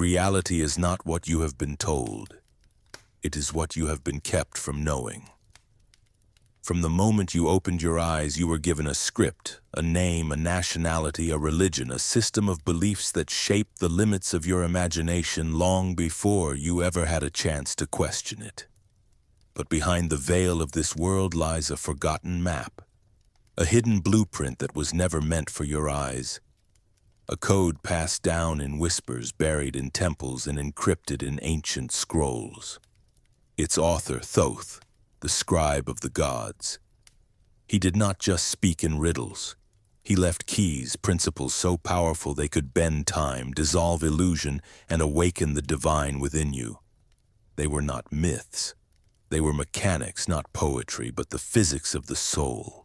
Reality is not what you have been told. It is what you have been kept from knowing. From the moment you opened your eyes, you were given a script, a name, a nationality, a religion, a system of beliefs that shaped the limits of your imagination long before you ever had a chance to question it. But behind the veil of this world lies a forgotten map, a hidden blueprint that was never meant for your eyes, a code passed down in whispers, buried in temples and encrypted in ancient scrolls. Its author, Thoth, the scribe of the gods. He did not just speak in riddles. He left keys, principles so powerful they could bend time, dissolve illusion, and awaken the divine within you. They were not myths. They were mechanics, not poetry, but the physics of the soul.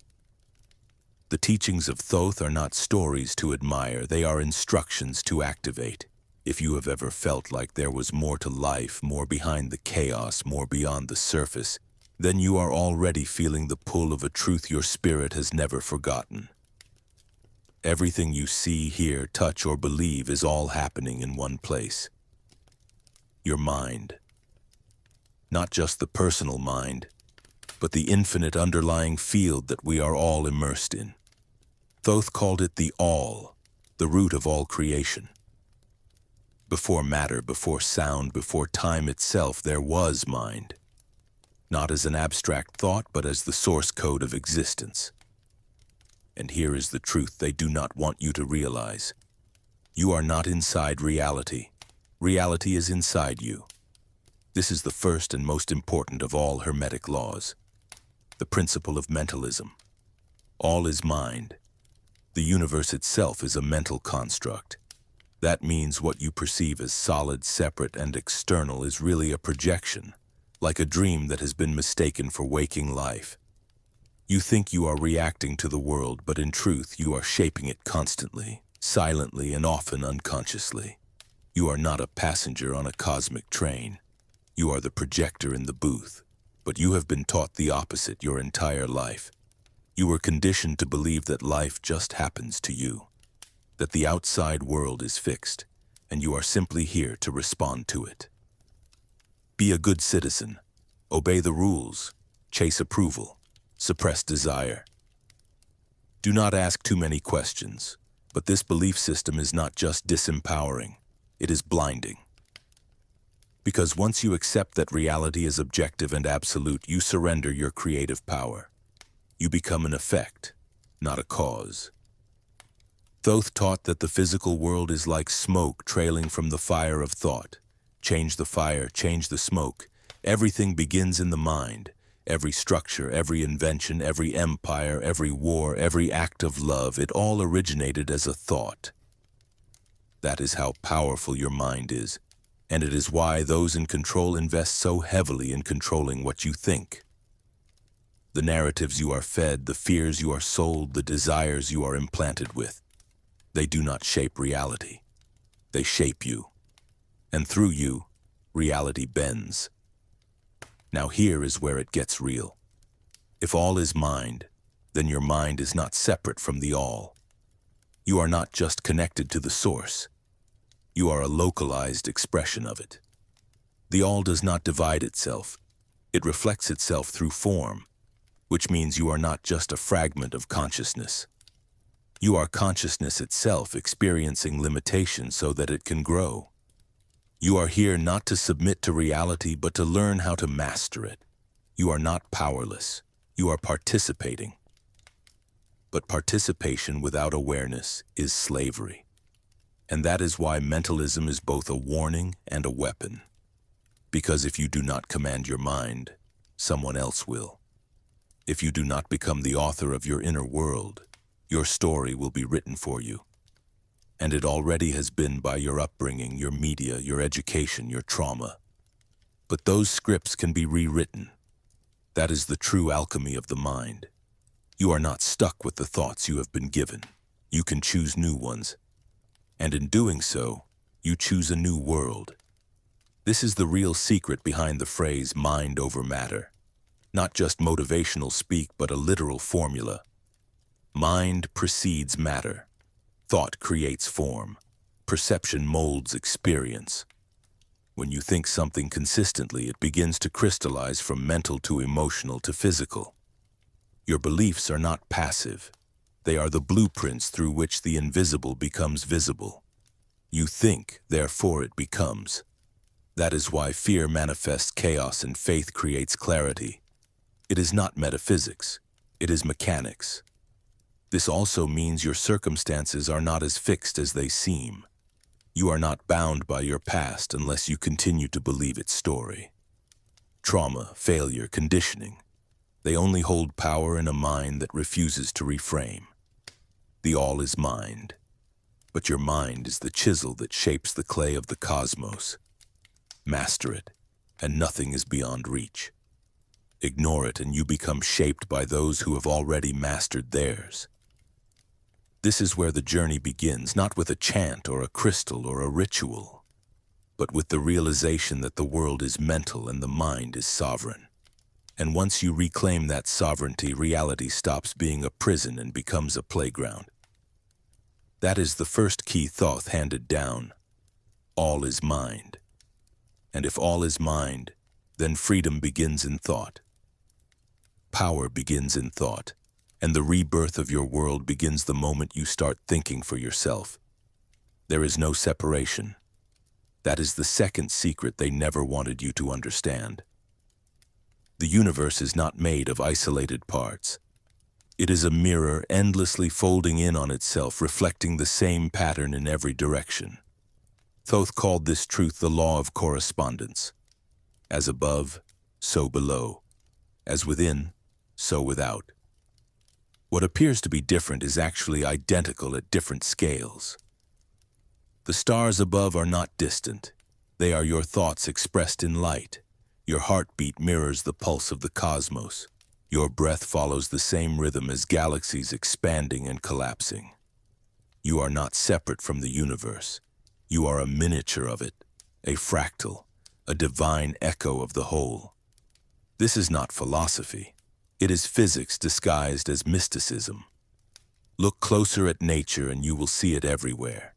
The teachings of Thoth are not stories to admire, they are instructions to activate. If you have ever felt like there was more to life, more behind the chaos, more beyond the surface, then you are already feeling the pull of a truth your spirit has never forgotten. Everything you see, hear, touch, or believe is all happening in one place. Your mind. Not just the personal mind, but the infinite underlying field that we are all immersed in. Thoth called it the all, the root of all creation. Before matter, before sound, before time itself, there was mind. Not as an abstract thought, but as the source code of existence. And here is the truth they do not want you to realize. You are not inside reality. Reality is inside you. This is the first and most important of all Hermetic laws. The principle of mentalism. All is mind. The universe itself is a mental construct. That means what you perceive as solid, separate, and external is really a projection, like a dream that has been mistaken for waking life. You think you are reacting to the world, but in truth you are shaping it constantly, silently, and often unconsciously. You are not a passenger on a cosmic train. You are the projector in the booth, but you have been taught the opposite your entire life. You were conditioned to believe that life just happens to you, that the outside world is fixed, and you are simply here to respond to it. Be a good citizen, obey the rules, chase approval, suppress desire. Do not ask too many questions, but this belief system is not just disempowering, it is blinding. Because once you accept that reality is objective and absolute, you surrender your creative power. You become an effect, not a cause. Thoth taught that the physical world is like smoke trailing from the fire of thought. Change the fire, change the smoke. Everything begins in the mind. Every structure, every invention, every empire, every war, every act of love, it all originated as a thought. That is how powerful your mind is, and it is why those in control invest so heavily in controlling what you think. The narratives you are fed, the fears you are sold, the desires you are implanted with, they do not shape reality. They shape you. And through you, reality bends. Now here is where it gets real. If all is mind, then your mind is not separate from the all. You are not just connected to the source. You are a localized expression of it. The all does not divide itself. It reflects itself through form, which means you are not just a fragment of consciousness. You are consciousness itself experiencing limitation so that it can grow. You are here not to submit to reality, but to learn how to master it. You are not powerless. You are participating. But participation without awareness is slavery. And that is why mentalism is both a warning and a weapon. Because if you do not command your mind, someone else will. If you do not become the author of your inner world, your story will be written for you. And it already has been by your upbringing, your media, your education, your trauma. But those scripts can be rewritten. That is the true alchemy of the mind. You are not stuck with the thoughts you have been given. You can choose new ones. And in doing so, you choose a new world. This is the real secret behind the phrase mind over matter. Not just motivational speak, but a literal formula. Mind precedes matter. Thought creates form. perception molds experience. When you think something consistently, it begins to crystallize from mental to emotional to physical. Your beliefs are not passive. They are the blueprints through which the invisible becomes visible. You think, therefore it becomes. That is why fear manifests chaos and faith creates clarity. It is not metaphysics. It is mechanics. This also means your circumstances are not as fixed as they seem. You are not bound by your past unless you continue to believe its story. Trauma, failure, conditioning. They only hold power in a mind that refuses to reframe. The all is mind. But your mind is the chisel that shapes the clay of the cosmos. Master it, and nothing is beyond reach. Ignore it, and you become shaped by those who have already mastered theirs. This is where the journey begins, not with a chant or a crystal or a ritual, but with the realization that the world is mental and the mind is sovereign. And once you reclaim that sovereignty, reality stops being a prison and becomes a playground. That is the first key Thoth handed down. All is mind. And if all is mind, then freedom begins in thought. Power begins in thought, and the rebirth of your world begins the moment you start thinking for yourself. There is no separation. That is the second secret they never wanted you to understand. The universe is not made of isolated parts. It is a mirror endlessly folding in on itself, reflecting the same pattern in every direction. Thoth called this truth the law of correspondence. As above, so below. As within, so without. What appears to be different is actually identical at different scales. The stars above are not distant. They are your thoughts expressed in light. Your heartbeat mirrors the pulse of the cosmos. Your breath follows the same rhythm as galaxies expanding and collapsing. You are not separate from the universe. You are a miniature of it, a fractal, a divine echo of the whole. This is not philosophy. It is physics disguised as mysticism. Look closer at nature and you will see it everywhere.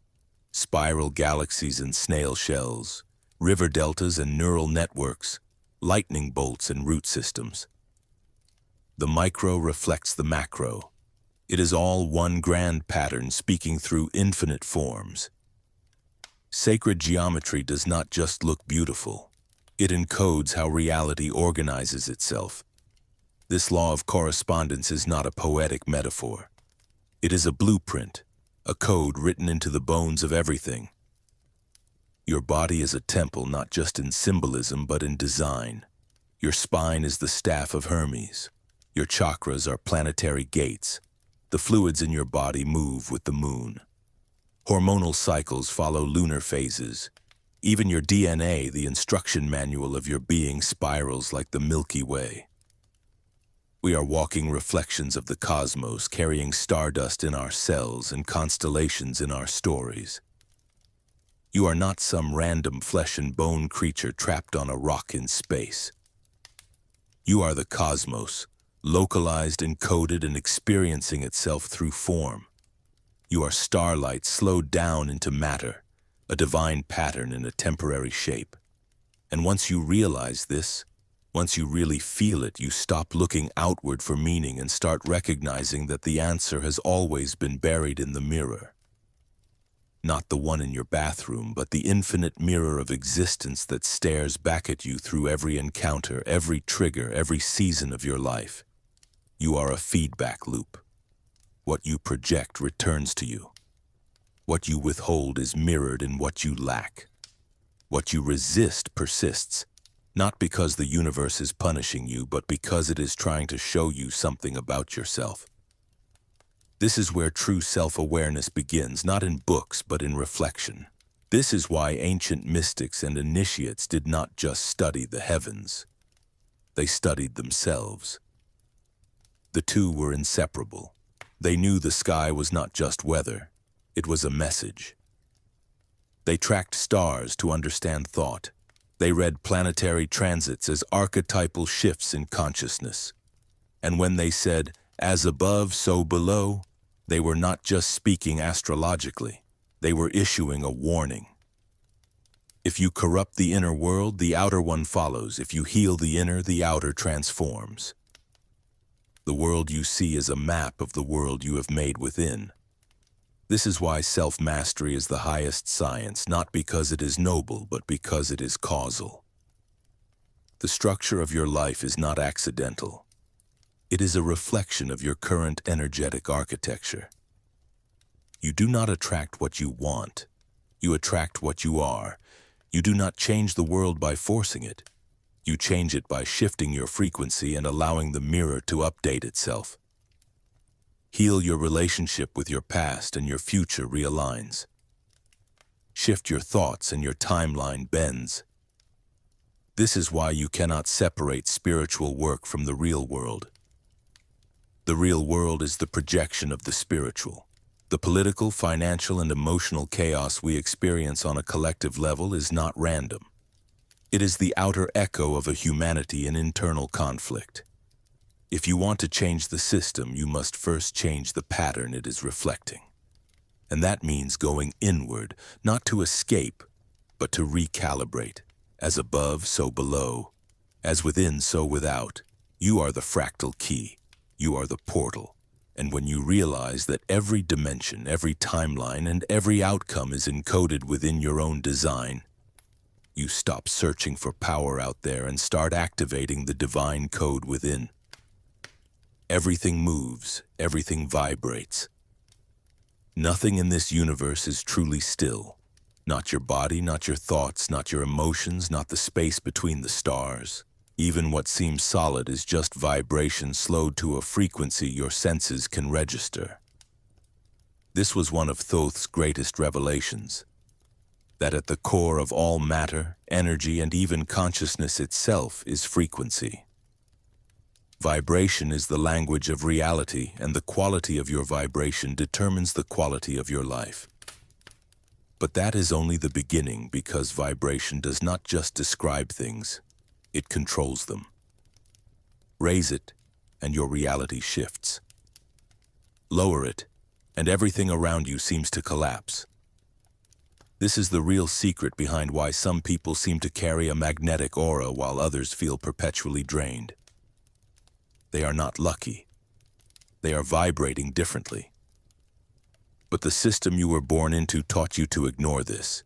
Spiral galaxies and snail shells, river deltas and neural networks, lightning bolts and root systems. The micro reflects the macro. It is all one grand pattern speaking through infinite forms. Sacred geometry does not just look beautiful. It encodes how reality organizes itself. This law of correspondence is not a poetic metaphor. It is a blueprint, a code written into the bones of everything. Your body is a temple not just in symbolism but in design. Your spine is the staff of Hermes. Your chakras are planetary gates. The fluids in your body move with the moon. Hormonal cycles follow lunar phases. Even your DNA, the instruction manual of your being, spirals like the Milky Way. We are walking reflections of the cosmos, carrying stardust in our cells and constellations in our stories. You are not some random flesh and bone creature trapped on a rock in space. You are the cosmos, localized, encoded, and experiencing itself through form. You are starlight slowed down into matter, a divine pattern in a temporary shape. And once you realize this, once you really feel it, you stop looking outward for meaning and start recognizing that the answer has always been buried in the mirror. Not the one in your bathroom, but the infinite mirror of existence that stares back at you through every encounter, every trigger, every season of your life. You are a feedback loop. What you project returns to you. What you withhold is mirrored in what you lack. What you resist persists, not because the universe is punishing you, but because it is trying to show you something about yourself. This is where true self-awareness begins, not in books, but in reflection. This is why ancient mystics and initiates did not just study the heavens. They studied themselves. The two were inseparable. They knew the sky was not just weather, it was a message. They tracked stars to understand thought. They read planetary transits as archetypal shifts in consciousness. And when they said, "as above, so below," they were not just speaking astrologically. They were issuing a warning. If you corrupt the inner world, the outer one follows. If you heal the inner, the outer transforms. The world you see is a map of the world you have made within. This is why self-mastery is the highest science, not because it is noble, but because it is causal. The structure of your life is not accidental. It is a reflection of your current energetic architecture. You do not attract what you want. You attract what you are. You do not change the world by forcing it. You change it by shifting your frequency and allowing the mirror to update itself. Heal your relationship with your past and your future realigns. Shift your thoughts and your timeline bends. This is why you cannot separate spiritual work from the real world. The real world is the projection of the spiritual. The political, financial, and emotional chaos we experience on a collective level is not random. It is the outer echo of a humanity in internal conflict. If you want to change the system, you must first change the pattern it is reflecting. And that means going inward, not to escape, but to recalibrate. As above, so below. As within, so without. You are the fractal key. You are the portal. And when you realize that every dimension, every timeline, and every outcome is encoded within your own design, you stop searching for power out there and start activating the divine code within. Everything moves, everything vibrates. Nothing in this universe is truly still. Not your body, not your thoughts, not your emotions, not the space between the stars. Even what seems solid is just vibration slowed to a frequency your senses can register. This was one of Thoth's greatest revelations. That at the core of all matter, energy, and even consciousness itself is frequency. Vibration is the language of reality, and the quality of your vibration determines the quality of your life. But that is only the beginning, because vibration does not just describe things, it controls them. Raise it, and your reality shifts. Lower it, and everything around you seems to collapse. This is the real secret behind why some people seem to carry a magnetic aura while others feel perpetually drained. They are not lucky. They are vibrating differently. But the system you were born into taught you to ignore this.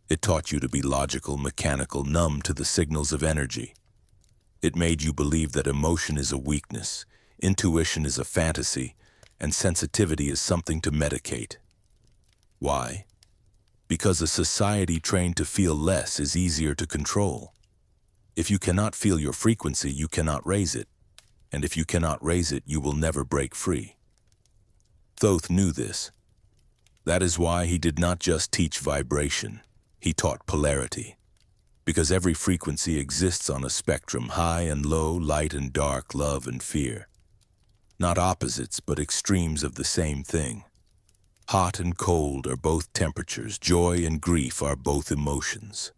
It taught you to be logical, mechanical, numb to the signals of energy. It made you believe that emotion is a weakness, intuition is a fantasy, and sensitivity is something to medicate. Why? Because a society trained to feel less is easier to control. If you cannot feel your frequency, you cannot raise it. And if you cannot raise it, you will never break free. Thoth knew this. That is why he did not just teach vibration, he taught polarity. Because every frequency exists on a spectrum, high and low, light and dark, love and fear. Not opposites, but extremes of the same thing. Hot and cold are both temperatures, joy and grief are both emotions.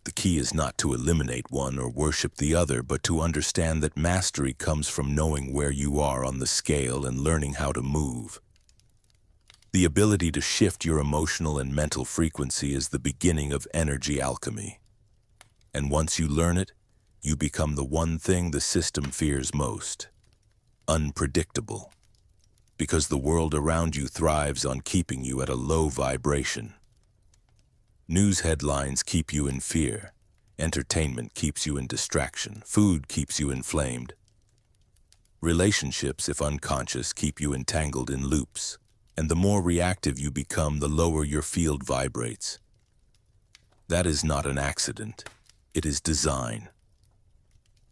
The key is not to eliminate one or worship the other, but to understand that mastery comes from knowing where you are on the scale and learning how to move. The ability to shift your emotional and mental frequency is the beginning of energy alchemy. And once you learn it, you become the one thing the system fears most: unpredictable. Because the world around you thrives on keeping you at a low vibration. News headlines keep you in fear. Entertainment keeps you in distraction. Food keeps you inflamed. Relationships, if unconscious, keep you entangled in loops. And the more reactive you become, the lower your field vibrates. That is not an accident. It is design.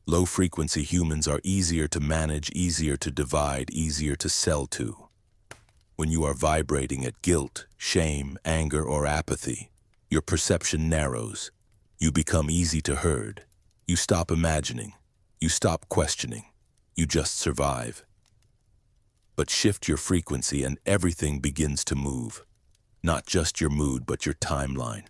Low-frequency humans are easier to manage, easier to divide, easier to sell to. When you are vibrating at guilt, shame, anger, or apathy, your perception narrows. You become easy to herd. You stop imagining. You stop questioning. You just survive. But shift your frequency and everything begins to move. Not just your mood, but your timeline.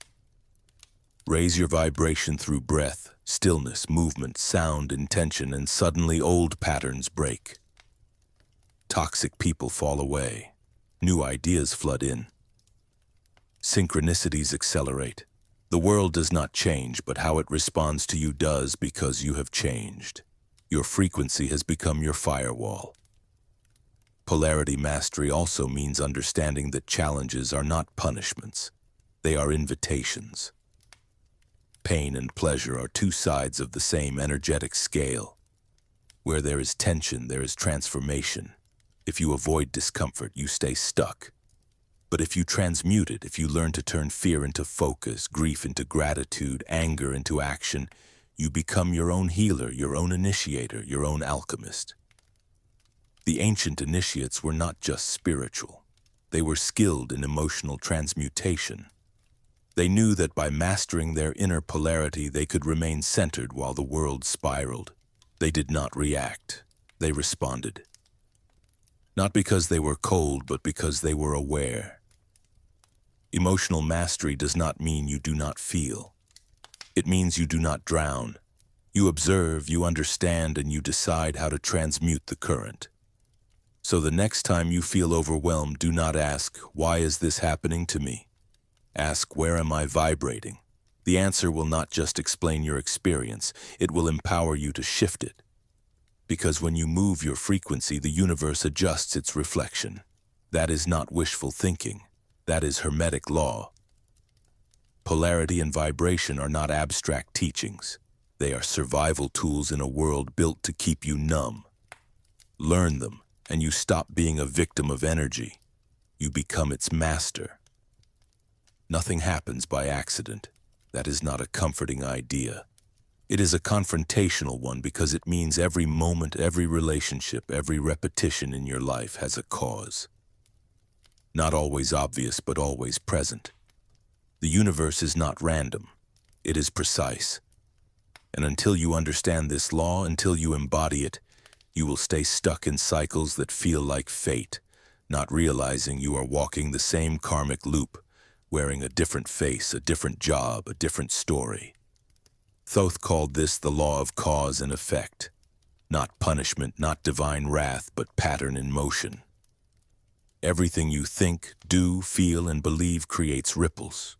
Raise your vibration through breath, stillness, movement, sound, intention, and suddenly old patterns break. Toxic people fall away. New ideas flood in. Synchronicities accelerate. The world does not change, but how it responds to you does, because you have changed. Your frequency has become your firewall. Polarity mastery also means understanding that challenges are not punishments. They are invitations. Pain and pleasure are two sides of the same energetic scale. Where there is tension, there is transformation. If you avoid discomfort, you stay stuck. But if you transmute it, if you learn to turn fear into focus, grief into gratitude, anger into action, you become your own healer, your own initiator, your own alchemist. The ancient initiates were not just spiritual. They were skilled in emotional transmutation. They knew that by mastering their inner polarity, they could remain centered while the world spiraled. They did not react. They responded. Not because they were cold, but because they were aware. Emotional mastery does not mean you do not feel. It means you do not drown. You observe, you understand, and you decide how to transmute the current. So the next time you feel overwhelmed, do not ask, "Why is this happening to me?" Ask, "Where am I vibrating?" The answer will not just explain your experience, it will empower you to shift it. Because when you move your frequency, the universe adjusts its reflection. That is not wishful thinking. That is Hermetic law. Polarity and vibration are not abstract teachings. They are survival tools in a world built to keep you numb. Learn them, and you stop being a victim of energy. You become its master. Nothing happens by accident. That is not a comforting idea. It is a confrontational one, because it means every moment, every relationship, every repetition in your life has a cause. Not always obvious, but always present. The universe is not random. It is precise. And until you understand this law, until you embody it, you will stay stuck in cycles that feel like fate, not realizing you are walking the same karmic loop, wearing a different face, a different job, a different story. Thoth called this the law of cause and effect. Not punishment, not divine wrath, but pattern in motion. Everything you think, do, feel, and believe creates ripples.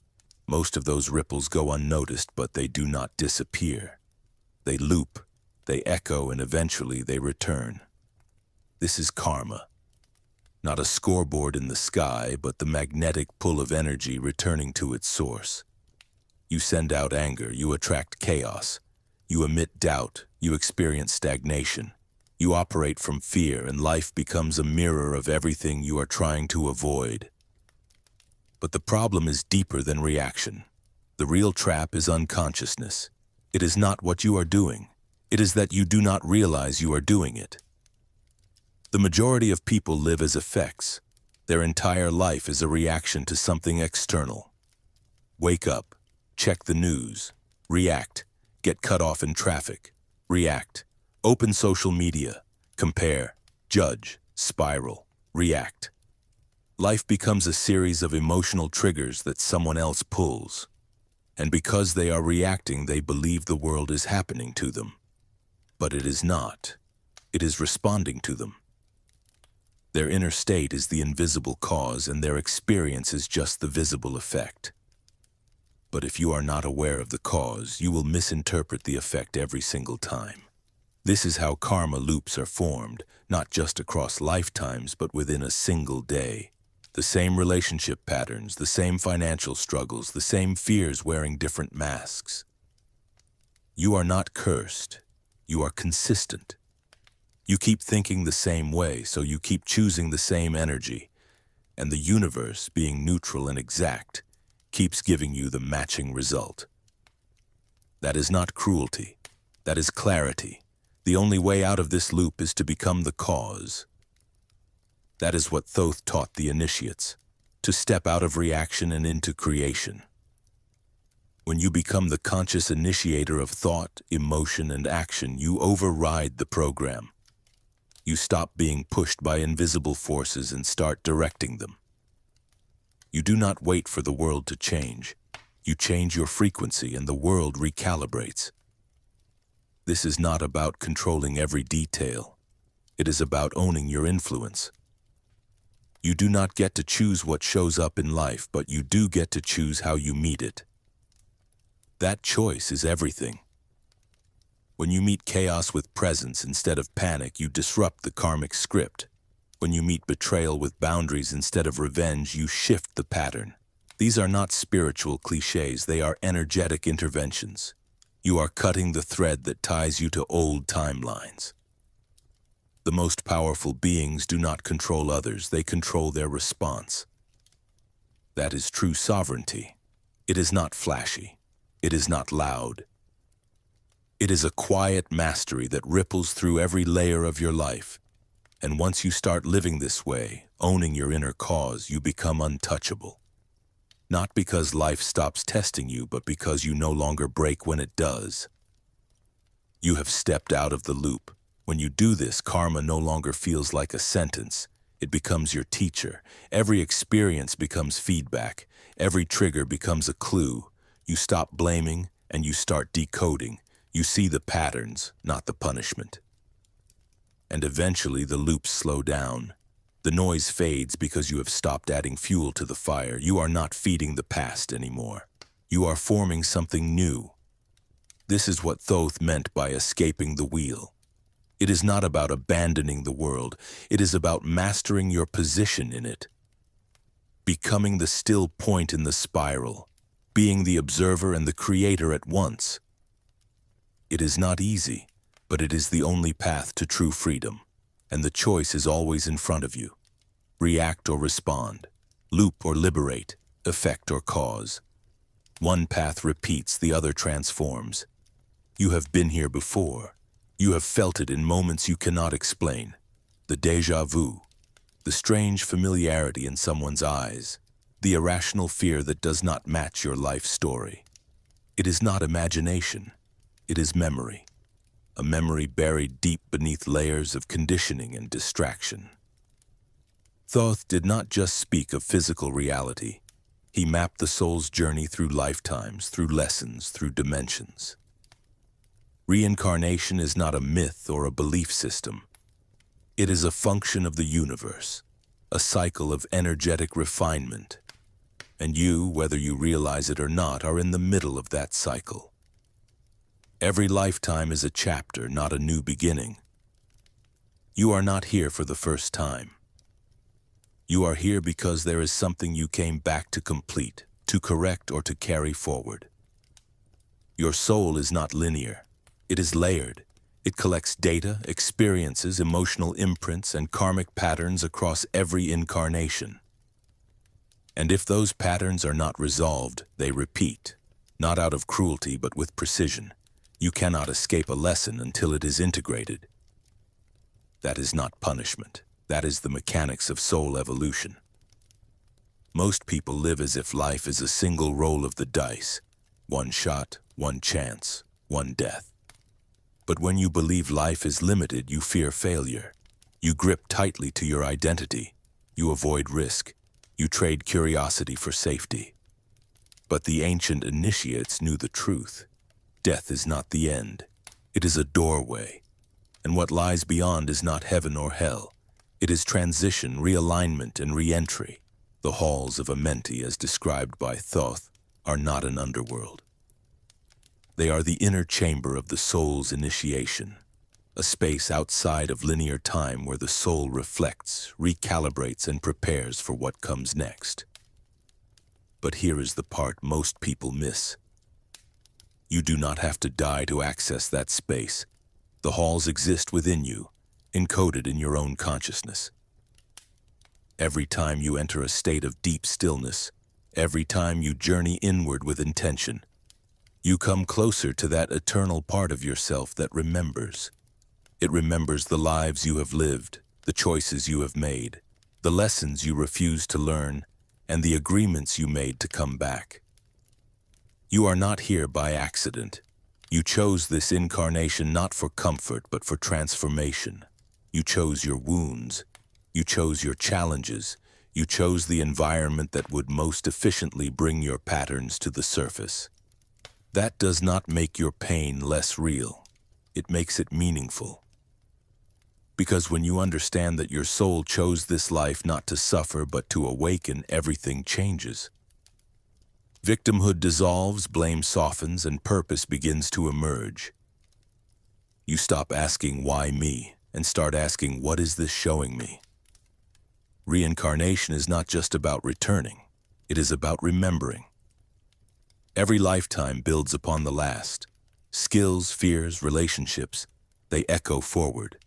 Most of those ripples go unnoticed, but they do not disappear. They loop, they echo, and eventually they return. This is karma. Not a scoreboard in the sky, but the magnetic pull of energy returning to its source. You send out anger, you attract chaos. You emit doubt, you experience stagnation. You operate from fear, and life becomes a mirror of everything you are trying to avoid. But the problem is deeper than reaction. The real trap is unconsciousness. It is not what you are doing. It is that you do not realize you are doing it. The majority of people live as effects. Their entire life is a reaction to something external. Wake up, check the news, react, get cut off in traffic, react, open social media, compare, judge, spiral, react. Life becomes a series of emotional triggers that someone else pulls. And because they are reacting, they believe the world is happening to them. But it is not. It is responding to them. Their inner state is the invisible cause, and their experience is just the visible effect. But if you are not aware of the cause, you will misinterpret the effect every single time. This is how karma loops are formed, not just across lifetimes, but within a single day. The same relationship patterns, the same financial struggles, the same fears wearing different masks. You are not cursed. You are consistent. You keep thinking the same way, so you keep choosing the same energy. And the universe, being neutral and exact, keeps giving you the matching result. That is not cruelty. That is clarity. The only way out of this loop is to become the cause. That is what Thoth taught the initiates, to step out of reaction and into creation. When you become the conscious initiator of thought, emotion, and action, you override the program. You stop being pushed by invisible forces and start directing them. You do not wait for the world to change. You change your frequency and the world recalibrates. This is not about controlling every detail. It is about owning your influence. You do not get to choose what shows up in life, but you do get to choose how you meet it. That choice is everything. When you meet chaos with presence instead of panic, you disrupt the karmic script. When you meet betrayal with boundaries instead of revenge, you shift the pattern. These are not spiritual cliches, they are energetic interventions. You are cutting the thread that ties you to old timelines. The most powerful beings do not control others, they control their response. That is true sovereignty. It is not flashy. It is not loud. It is a quiet mastery that ripples through every layer of your life. And once you start living this way, owning your inner cause, you become untouchable. Not because life stops testing you, but because you no longer break when it does. You have stepped out of the loop. When you do this, karma no longer feels like a sentence. It becomes your teacher. Every experience becomes feedback. Every trigger becomes a clue. You stop blaming and you start decoding. You see the patterns, not the punishment. And eventually the loops slow down. The noise fades because you have stopped adding fuel to the fire. You are not feeding the past anymore. You are forming something new. This is what Thoth meant by escaping the wheel. It is not about abandoning the world. It is about mastering your position in it. Becoming the still point in the spiral. Being the observer and the creator at once. It is not easy, but it is the only path to true freedom. And the choice is always in front of you. React or respond. Loop or liberate. Effect or cause. One path repeats, the other transforms. You have been here before. You have felt it in moments you cannot explain. The déjà vu. The strange familiarity in someone's eyes. The irrational fear that does not match your life story. It is not imagination. It is memory. A memory buried deep beneath layers of conditioning and distraction. Thoth did not just speak of physical reality. He mapped the soul's journey through lifetimes, through lessons, through dimensions. Reincarnation is not a myth or a belief system. It is a function of the universe, a cycle of energetic refinement. And you, whether you realize it or not, are in the middle of that cycle. Every lifetime is a chapter, not a new beginning. You are not here for the first time. You are here because there is something you came back to complete, to correct, or to carry forward. Your soul is not linear. It is layered. It collects data, experiences, emotional imprints, and karmic patterns across every incarnation. And if those patterns are not resolved, they repeat, not out of cruelty but with precision. You cannot escape a lesson until it is integrated. That is not punishment. That is the mechanics of soul evolution. Most people live as if life is a single roll of the dice. One shot, one chance, one death. But when you believe life is limited, you fear failure. You grip tightly to your identity. You avoid risk. You trade curiosity for safety. But the ancient initiates knew the truth. Death is not the end. It is a doorway. And what lies beyond is not heaven or hell. It is transition, realignment, and re-entry. The halls of Amenti, as described by Thoth, are not an underworld. They are the inner chamber of the soul's initiation, a space outside of linear time where the soul reflects, recalibrates, and prepares for what comes next. But here is the part most people miss. You do not have to die to access that space. The halls exist within you, encoded in your own consciousness. Every time you enter a state of deep stillness, every time you journey inward with intention, you come closer to that eternal part of yourself that remembers. It remembers the lives you have lived, the choices you have made, the lessons you refused to learn, and the agreements you made to come back. You are not here by accident. You chose this incarnation not for comfort, but for transformation. You chose your wounds. You chose your challenges. You chose the environment that would most efficiently bring your patterns to the surface. That does not make your pain less real. It makes it meaningful. Because when you understand that your soul chose this life not to suffer but to awaken, everything changes. Victimhood dissolves, blame softens, and purpose begins to emerge. You stop asking, "Why me?" and start asking, "What is this showing me?" Reincarnation is not just about returning. It is about remembering. Every lifetime builds upon the last. Skills, fears, relationships, they echo forward.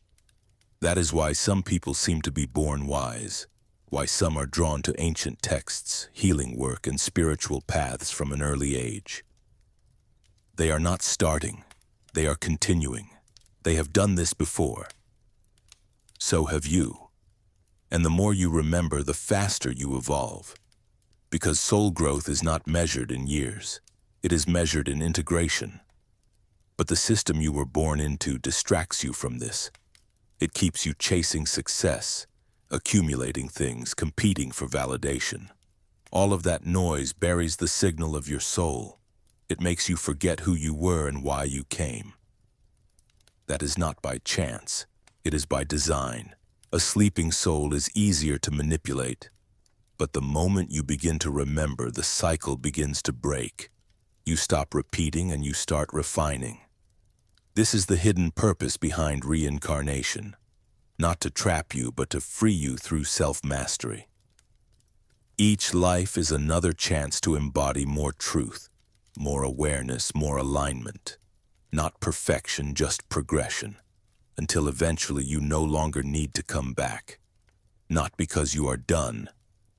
That is why some people seem to be born wise, why some are drawn to ancient texts, healing work, and spiritual paths from an early age. They are not starting, they are continuing. They have done this before. So have you. And the more you remember, the faster you evolve. Because soul growth is not measured in years. It is measured in integration. But the system you were born into distracts you from this. It keeps you chasing success, accumulating things, competing for validation. All of that noise buries the signal of your soul. It makes you forget who you were and why you came. That is not by chance. It is by design. A sleeping soul is easier to manipulate. But the moment you begin to remember, the cycle begins to break. You stop repeating and you start refining. This is the hidden purpose behind reincarnation. Not to trap you, but to free you through self-mastery. Each life is another chance to embody more truth, more awareness, more alignment. Not perfection, just progression. Until eventually you no longer need to come back. Not because you are done,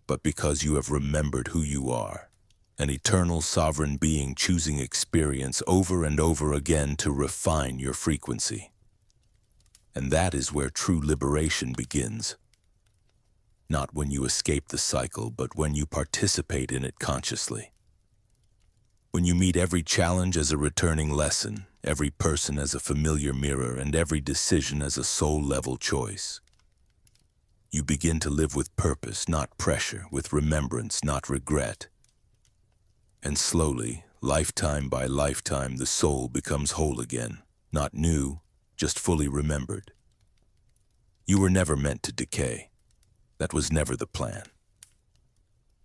but because you have remembered who you are. An eternal sovereign being choosing experience over and over again to refine your frequency. And that is where true liberation begins. Not when you escape the cycle, but when you participate in it consciously. When you meet every challenge as a returning lesson, every person as a familiar mirror, and every decision as a soul-level choice. You begin to live with purpose, not pressure, with remembrance, not regret. And slowly, lifetime by lifetime, the soul becomes whole again, not new, just fully remembered. You were never meant to decay. That was never the plan.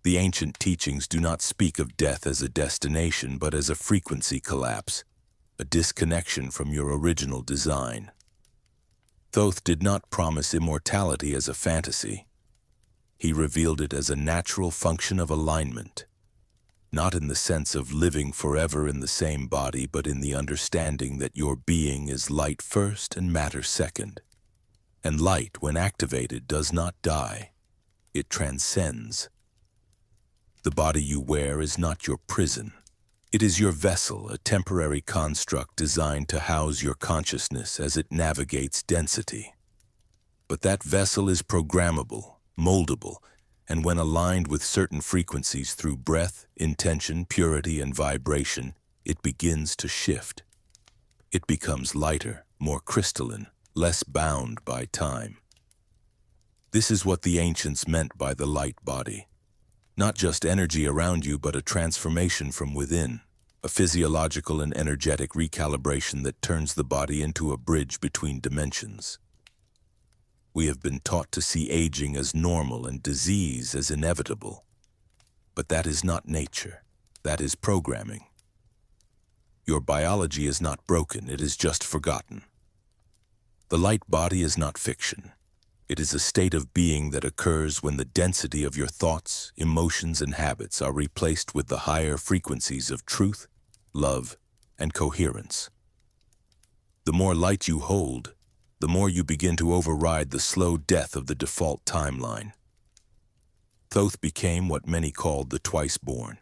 The ancient teachings do not speak of death as a destination, but as a frequency collapse, a disconnection from your original design. Thoth did not promise immortality as a fantasy. He revealed it as a natural function of alignment, not in the sense of living forever in the same body, but in the understanding that your being is light first and matter second. And light, when activated, does not die. It transcends. The body you wear is not your prison. It is your vessel, a temporary construct designed to house your consciousness as it navigates density. But that vessel is programmable, moldable, and when aligned with certain frequencies through breath, intention, purity, and vibration, it begins to shift. It becomes lighter, more crystalline, less bound by time. This is what the ancients meant by the light body. Not just energy around you, but a transformation from within, a physiological and energetic recalibration that turns the body into a bridge between dimensions. We have been taught to see aging as normal and disease as inevitable. But that is not nature. That is programming. Your biology is not broken, it is just forgotten. The light body is not fiction. It is a state of being that occurs when the density of your thoughts, emotions, and habits are replaced with the higher frequencies of truth, love, and coherence. The more light you hold, the more you begin to override the slow death of the default timeline. Thoth became what many called the twice-born,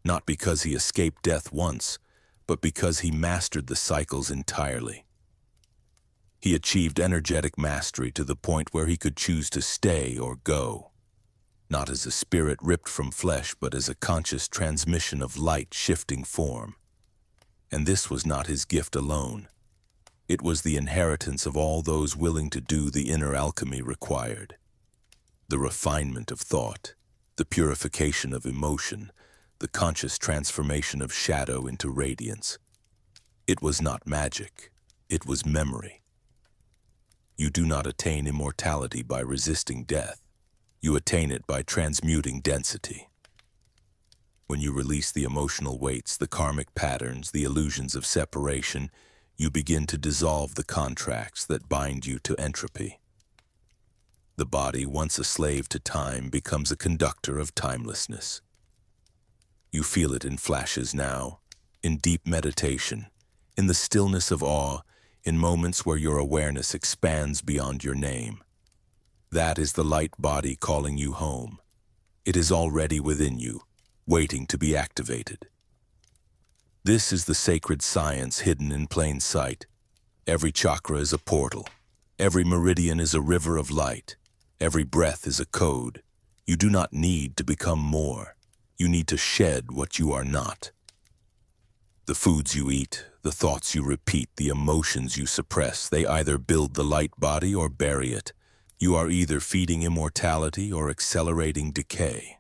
not because he escaped death once, but because he mastered the cycles entirely. He achieved energetic mastery to the point where he could choose to stay or go, not as a spirit ripped from flesh, but as a conscious transmission of light shifting form. And this was not his gift alone. It was the inheritance of all those willing to do the inner alchemy required. The refinement of thought, the purification of emotion, the conscious transformation of shadow into radiance. It was not magic, it was memory. You do not attain immortality by resisting death. You attain it by transmuting density. When you release the emotional weights, the karmic patterns, the illusions of separation, you begin to dissolve the contracts that bind you to entropy. The body, once a slave to time, becomes a conductor of timelessness. You feel it in flashes now, in deep meditation, in the stillness of awe, in moments where your awareness expands beyond your name. That is the light body calling you home. It is already within you, waiting to be activated. This is the sacred science hidden in plain sight. Every chakra is a portal. Every meridian is a river of light. Every breath is a code. You do not need to become more. You need to shed what you are not. The foods you eat, the thoughts you repeat, the emotions you suppress, they either build the light body or bury it. You are either feeding immortality or accelerating decay.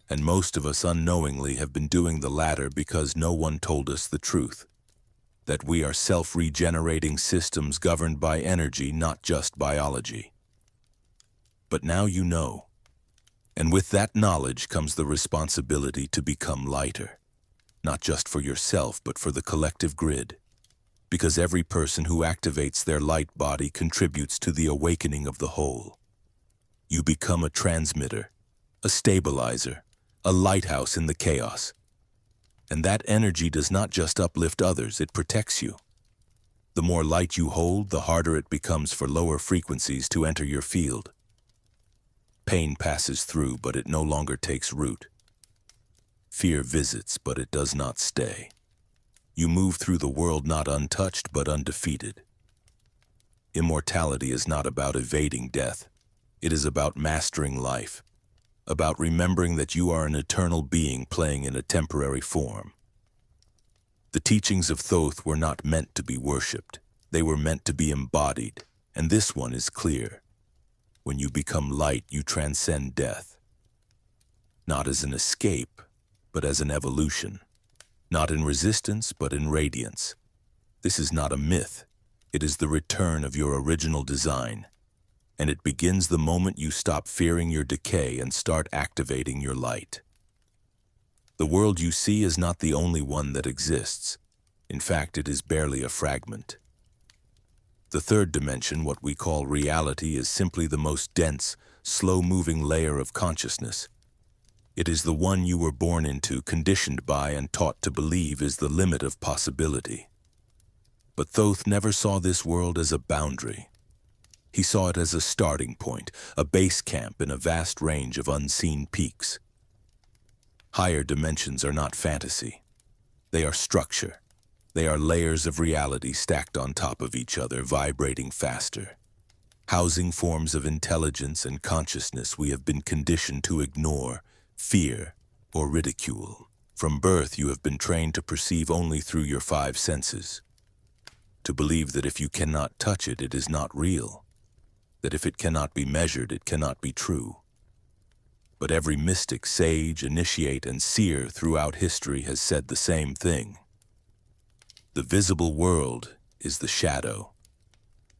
And most of us unknowingly have been doing the latter because no one told us the truth. That we are self-regenerating systems governed by energy, not just biology. But now you know. And with that knowledge comes the responsibility to become lighter. Not just for yourself, but for the collective grid. Because every person who activates their light body contributes to the awakening of the whole. You become a transmitter, a stabilizer, a lighthouse in the chaos. And that energy does not just uplift others, it protects you. The more light you hold, the harder it becomes for lower frequencies to enter your field. Pain passes through, but it no longer takes root. Fear visits, but it does not stay. You move through the world not untouched, but undefeated. Immortality is not about evading death. It is about mastering life. About remembering that you are an eternal being playing in a temporary form. The teachings of Thoth were not meant to be worshipped. They were meant to be embodied, and this one is clear. When you become light, you transcend death. Not as an escape, but as an evolution. Not in resistance, but in radiance. This is not a myth. It is the return of your original design. And it begins the moment you stop fearing your decay and start activating your light. The world you see is not the only one that exists. In fact, it is barely a fragment. The third dimension, what we call reality, is simply the most dense, slow-moving layer of consciousness. It is the one you were born into, conditioned by, and taught to believe is the limit of possibility. But Thoth never saw this world as a boundary. He saw it as a starting point, a base camp in a vast range of unseen peaks. Higher dimensions are not fantasy. They are structure. They are layers of reality stacked on top of each other, vibrating faster. Housing forms of intelligence and consciousness we have been conditioned to ignore, fear, or ridicule. From birth, you have been trained to perceive only through your 5 senses. To believe that if you cannot touch it, it is not real. That if it cannot be measured, it cannot be true. But every mystic, sage, initiate, and seer throughout history has said the same thing. The visible world is the shadow.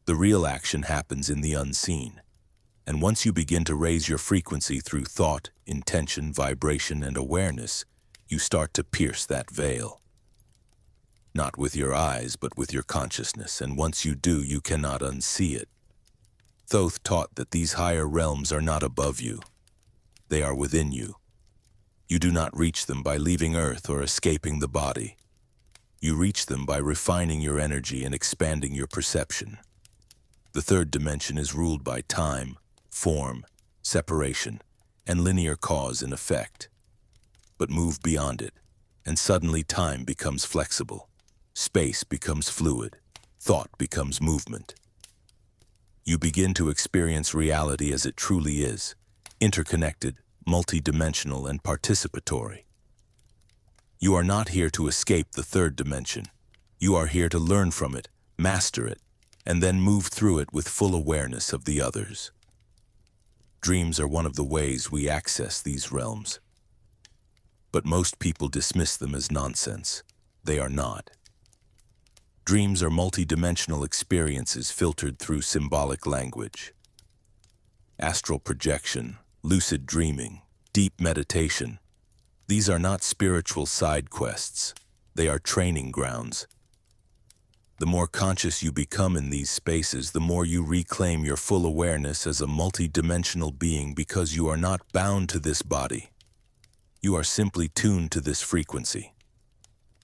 The real action happens in the unseen. And once you begin to raise your frequency through thought, intention, vibration, and awareness, you start to pierce that veil. Not with your eyes, but with your consciousness, and once you do, you cannot unsee it. Thoth taught that these higher realms are not above you. They are within you. You do not reach them by leaving Earth or escaping the body. You reach them by refining your energy and expanding your perception. The third dimension is ruled by time, form, separation, and linear cause and effect. But move beyond it, and suddenly time becomes flexible. Space becomes fluid. Thought becomes movement. You begin to experience reality as it truly is, interconnected, multidimensional, and participatory. You are not here to escape the third dimension. You are here to learn from it, master it, and then move through it with full awareness of the others. Dreams are one of the ways we access these realms. But most people dismiss them as nonsense. They are not. Dreams are multidimensional experiences filtered through symbolic language. Astral projection, lucid dreaming, deep meditation. These are not spiritual side quests. They are training grounds. The more conscious you become in these spaces, the more you reclaim your full awareness as a multidimensional being, because you are not bound to this body. You are simply tuned to this frequency.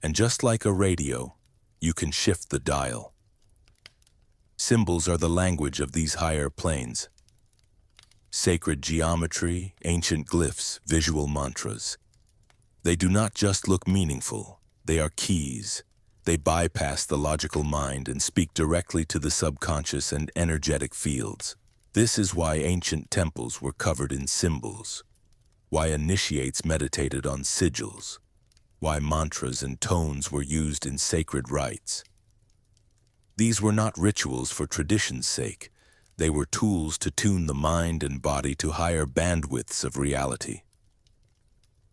And just like a radio, you can shift the dial. Symbols are the language of these higher planes. Sacred geometry, ancient glyphs, visual mantras. They do not just look meaningful, they are keys. They bypass the logical mind and speak directly to the subconscious and energetic fields. This is why ancient temples were covered in symbols, why initiates meditated on sigils, why mantras and tones were used in sacred rites. These were not rituals for tradition's sake. They were tools to tune the mind and body to higher bandwidths of reality.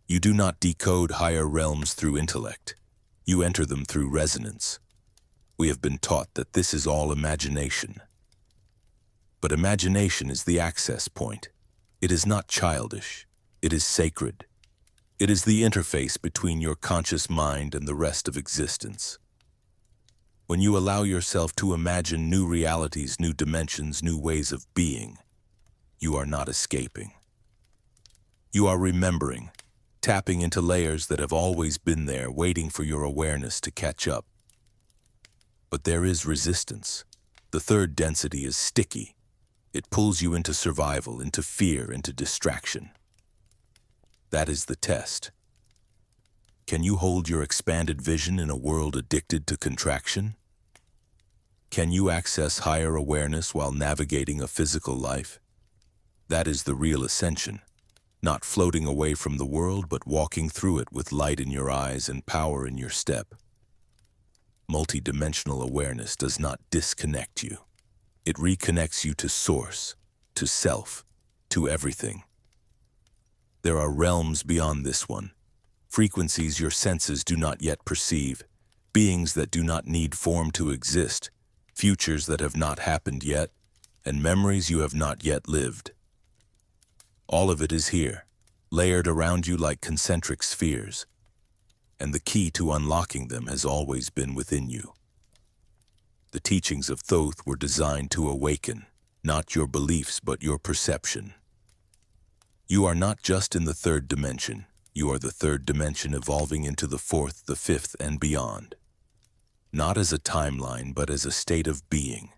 You do not decode higher realms through intellect. You enter them through resonance. We have been taught that this is all imagination. But imagination is the access point. It is not childish. It is sacred. It is the interface between your conscious mind and the rest of existence. When you allow yourself to imagine new realities, new dimensions, new ways of being, you are not escaping. You are remembering, tapping into layers that have always been there, waiting for your awareness to catch up. But there is resistance. The third density is sticky. It pulls you into survival, into fear, into distraction. That is the test. Can you hold your expanded vision in a world addicted to contraction? Can you access higher awareness while navigating a physical life? That is the real ascension. Not floating away from the world, but walking through it with light in your eyes and power in your step. Multidimensional awareness does not disconnect you. It reconnects you to source, to self, to everything. There are realms beyond this one, frequencies your senses do not yet perceive, beings that do not need form to exist, futures that have not happened yet, and memories you have not yet lived. All of it is here, layered around you like concentric spheres, and the key to unlocking them has always been within you. The teachings of Thoth were designed to awaken, not your beliefs but your perception. You are not just in the third dimension, you are the third dimension evolving into the fourth, the fifth, and beyond. Not as a timeline, but as a state of being.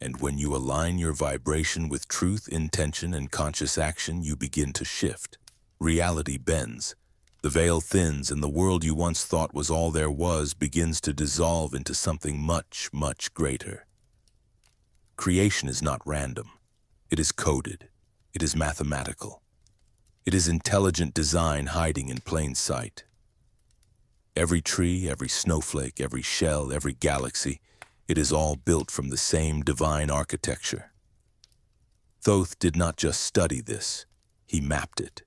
And when you align your vibration with truth, intention, and conscious action, you begin to shift. Reality bends. The veil thins, and the world you once thought was all there was begins to dissolve into something much, much greater. Creation is not random. It is coded. It is mathematical. It is intelligent design hiding in plain sight. Every tree, every snowflake, every shell, every galaxy, it is all built from the same divine architecture. Thoth did not just study this, he mapped it.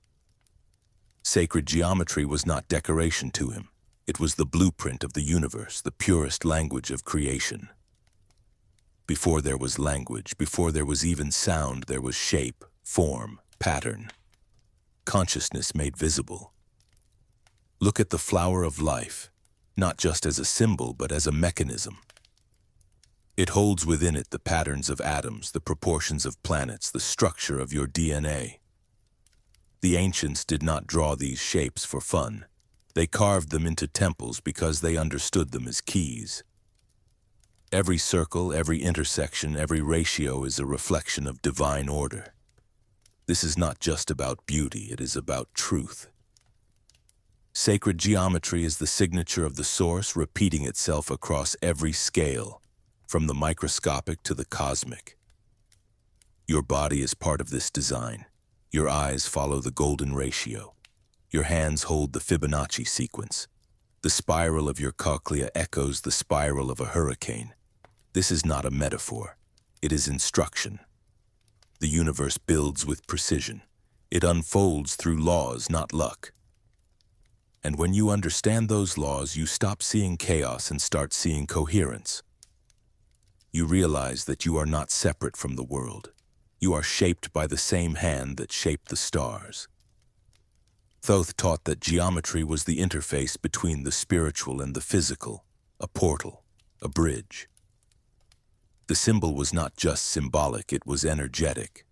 Sacred geometry was not decoration to him. It was the blueprint of the universe, the purest language of creation. Before there was language, before there was even sound, there was shape, form, pattern. Consciousness made visible. Look at the flower of life, not just as a symbol, but as a mechanism. It holds within it the patterns of atoms, the proportions of planets, the structure of your DNA. The ancients did not draw these shapes for fun. They carved them into temples because they understood them as keys. Every circle, every intersection, every ratio is a reflection of divine order. This is not just about beauty, it is about truth. Sacred geometry is the signature of the source, repeating itself across every scale, from the microscopic to the cosmic. Your body is part of this design. Your eyes follow the golden ratio. Your hands hold the Fibonacci sequence. The spiral of your cochlea echoes the spiral of a hurricane. This is not a metaphor. It is instruction. The universe builds with precision. It unfolds through laws, not luck. And when you understand those laws, you stop seeing chaos and start seeing coherence. You realize that you are not separate from the world. You are shaped by the same hand that shaped the stars. Thoth taught that geometry was the interface between the spiritual and the physical, a portal, a bridge. The symbol was not just symbolic, it was energetic.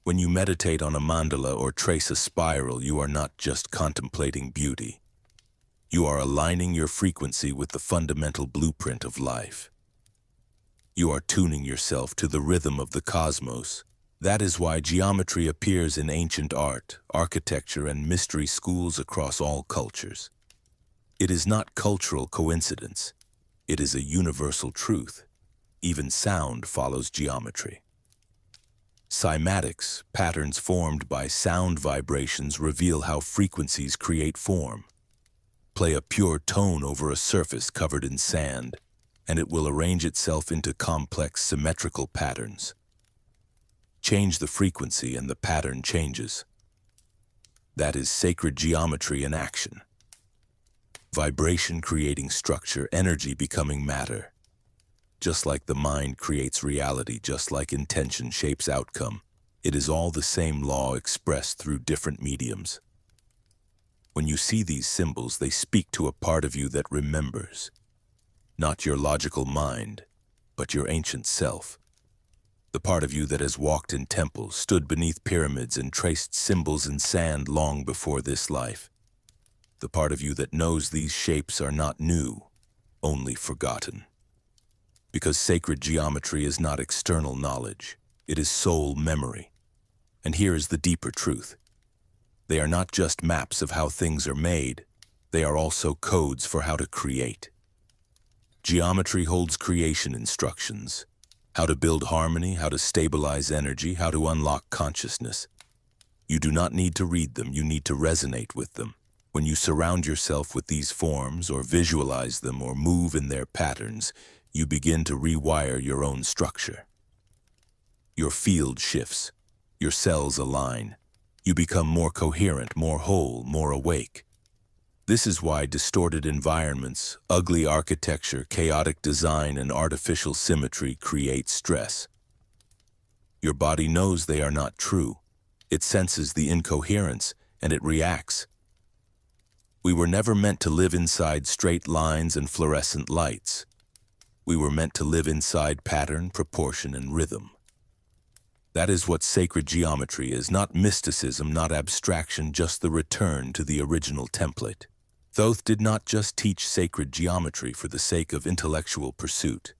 When you meditate on a mandala or trace a spiral, you are not just contemplating beauty. You are aligning your frequency with the fundamental blueprint of life. You are tuning yourself to the rhythm of the cosmos. That is why geometry appears in ancient art, architecture, and mystery schools across all cultures. It is not cultural coincidence. It is a universal truth. Even sound follows geometry. Cymatics, patterns formed by sound vibrations, reveal how frequencies create form. Play a pure tone over a surface covered in sand, and it will arrange itself into complex symmetrical patterns. Change the frequency and the pattern changes. That is sacred geometry in action. Vibration creating structure, energy becoming matter. Just like the mind creates reality, just like intention shapes outcome, it is all the same law expressed through different mediums. When you see these symbols, they speak to a part of you that remembers. Not your logical mind, but your ancient self. The part of you that has walked in temples, stood beneath pyramids, and traced symbols in sand long before this life. The part of you that knows these shapes are not new, only forgotten. Because sacred geometry is not external knowledge, it is soul memory. And here is the deeper truth. They are not just maps of how things are made, they are also codes for how to create. Geometry holds creation instructions. How to build harmony, how to stabilize energy, how to unlock consciousness. You do not need to read them, you need to resonate with them. When you surround yourself with these forms, or visualize them, or move in their patterns, you begin to rewire your own structure. Your field shifts, your cells align. You become more coherent, more whole, more awake. This is why distorted environments, ugly architecture, chaotic design, and artificial symmetry create stress. Your body knows they are not true. It senses the incoherence, and it reacts. We were never meant to live inside straight lines and fluorescent lights. We were meant to live inside pattern, proportion, and rhythm. That is what sacred geometry is, not mysticism, not abstraction, just the return to the original template. Thoth did not just teach sacred geometry for the sake of intellectual pursuit.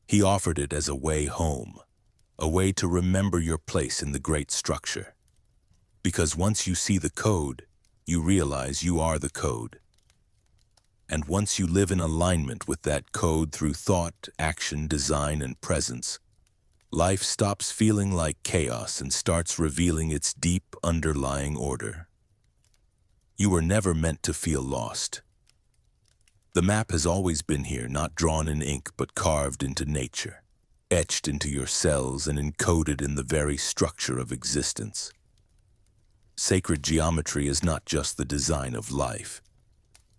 He offered it as a way home, a way to remember your place in the great structure. Because once you see the code, you realize you are the code. And once you live in alignment with that code through thought, action, design, and presence, life stops feeling like chaos and starts revealing its deep underlying order. You were never meant to feel lost. The map has always been here, not drawn in ink, but carved into nature, etched into your cells and encoded in the very structure of existence. Sacred geometry is not just the design of life.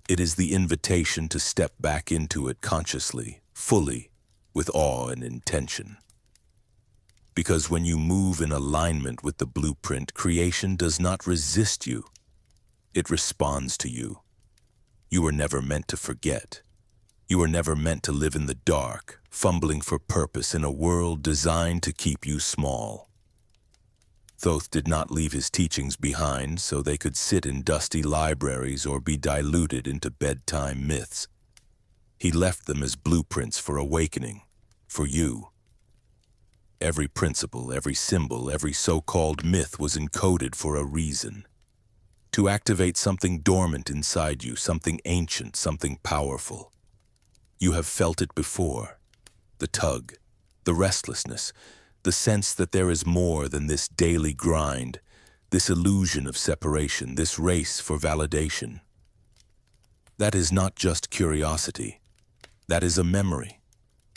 It is the invitation to step back into it consciously, fully, with awe and intention. Because when you move in alignment with the blueprint, creation does not resist you. It responds to you. You were never meant to forget. You were never meant to live in the dark, fumbling for purpose in a world designed to keep you small. Thoth did not leave his teachings behind so they could sit in dusty libraries or be diluted into bedtime myths. He left them as blueprints for awakening, for you. Every principle, every symbol, every so-called myth was encoded for a reason. To activate something dormant inside you, something ancient, something powerful. You have felt it before. The tug, the restlessness, the sense that there is more than this daily grind, this illusion of separation, this race for validation. That is not just curiosity. That is a memory.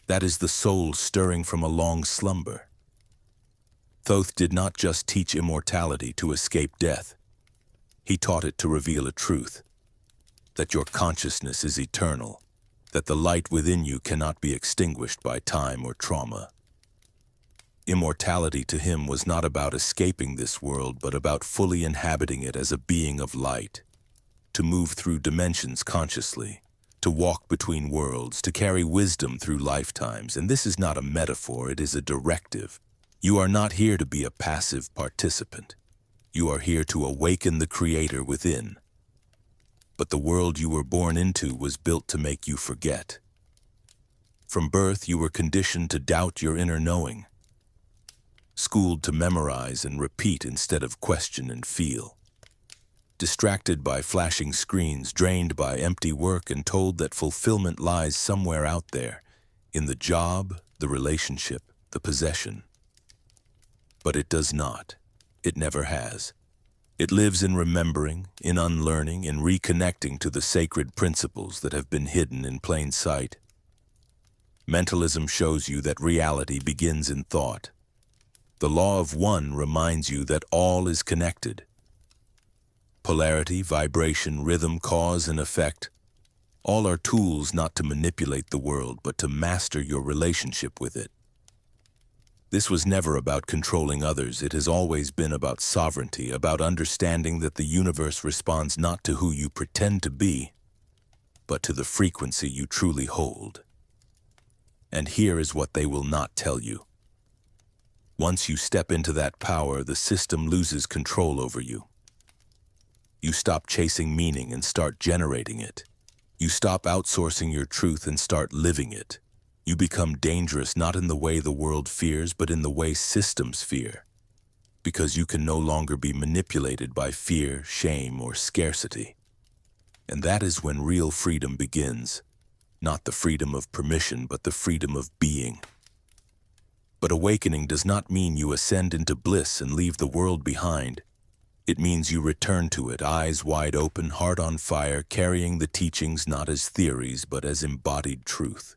That is the soul stirring from a long slumber. Thoth did not just teach immortality to escape death. He taught it to reveal a truth, that your consciousness is eternal, that the light within you cannot be extinguished by time or trauma. Immortality to him was not about escaping this world, but about fully inhabiting it as a being of light, to move through dimensions consciously, to walk between worlds, to carry wisdom through lifetimes. And this is not a metaphor, it is a directive. You are not here to be a passive participant. You are here to awaken the Creator within. But the world you were born into was built to make you forget. From birth, you were conditioned to doubt your inner knowing, schooled to memorize and repeat instead of question and feel, distracted by flashing screens, drained by empty work, and told that fulfillment lies somewhere out there, in the job, the relationship, the possession. But it does not. It never has. It lives in remembering, in unlearning, in reconnecting to the sacred principles that have been hidden in plain sight. Mentalism shows you that reality begins in thought. The law of one reminds you that all is connected. Polarity, vibration, rhythm, cause, and effect, all are tools not to manipulate the world, but to master your relationship with it. This was never about controlling others. It has always been about sovereignty, about understanding that the universe responds not to who you pretend to be, but to the frequency you truly hold. And here is what they will not tell you. Once you step into that power, the system loses control over you. You stop chasing meaning and start generating it. You stop outsourcing your truth and start living it. You become dangerous not in the way the world fears, but in the way systems fear, because you can no longer be manipulated by fear, shame, or scarcity. And that is when real freedom begins, not the freedom of permission, but the freedom of being. But awakening does not mean you ascend into bliss and leave the world behind. It means you return to it, eyes wide open, heart on fire, carrying the teachings not as theories, but as embodied truth.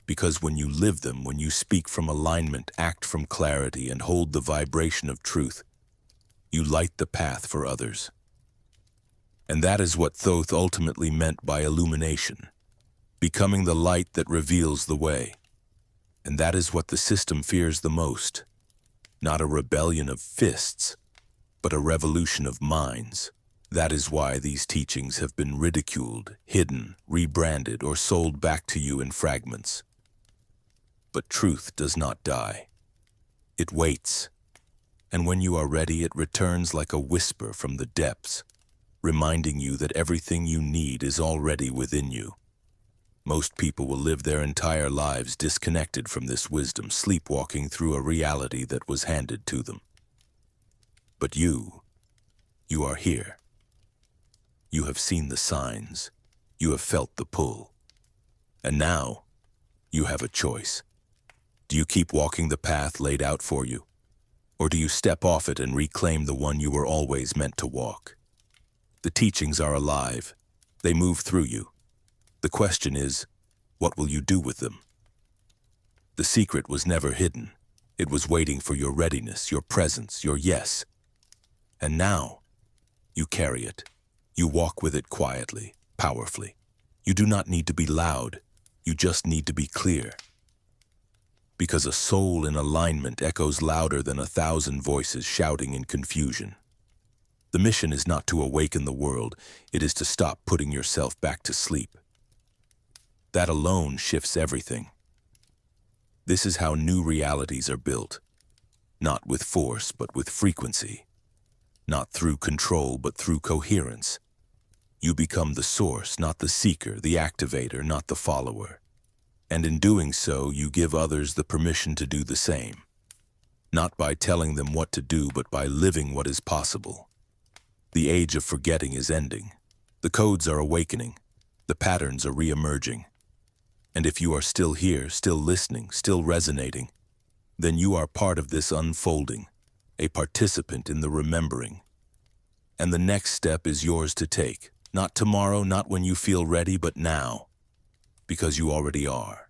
Because when you live them, when you speak from alignment, act from clarity, and hold the vibration of truth, you light the path for others. And that is what Thoth ultimately meant by illumination, becoming the light that reveals the way. And that is what the system fears the most, not a rebellion of fists, but a revolution of minds. That is why these teachings have been ridiculed, hidden, rebranded, or sold back to you in fragments. But truth does not die. It waits, and when you are ready, it returns like a whisper from the depths, reminding you that everything you need is already within you. Most people will live their entire lives disconnected from this wisdom, sleepwalking through a reality that was handed to them. But you are here. You have seen the signs. You have felt the pull. And now, you have a choice. Do you keep walking the path laid out for you? Or do you step off it and reclaim the one you were always meant to walk? The teachings are alive. They move through you. The question is, what will you do with them? The secret was never hidden. It was waiting for your readiness, your presence, your yes. And now, you carry it. You walk with it quietly, powerfully. You do not need to be loud. You just need to be clear. Because a soul in alignment echoes louder than 1,000 voices shouting in confusion. The mission is not to awaken the world. It is to stop putting yourself back to sleep. That alone shifts everything. This is how new realities are built. Not with force, but with frequency. Not through control, but through coherence. You become the source, not the seeker, the activator, not the follower. And in doing so, you give others the permission to do the same. Not by telling them what to do, but by living what is possible. The age of forgetting is ending. The codes are awakening. The patterns are re-emerging. And if you are still here, still listening, still resonating, then you are part of this unfolding, a participant in the remembering. And the next step is yours to take. Not tomorrow, not when you feel ready, but now. Because you already are.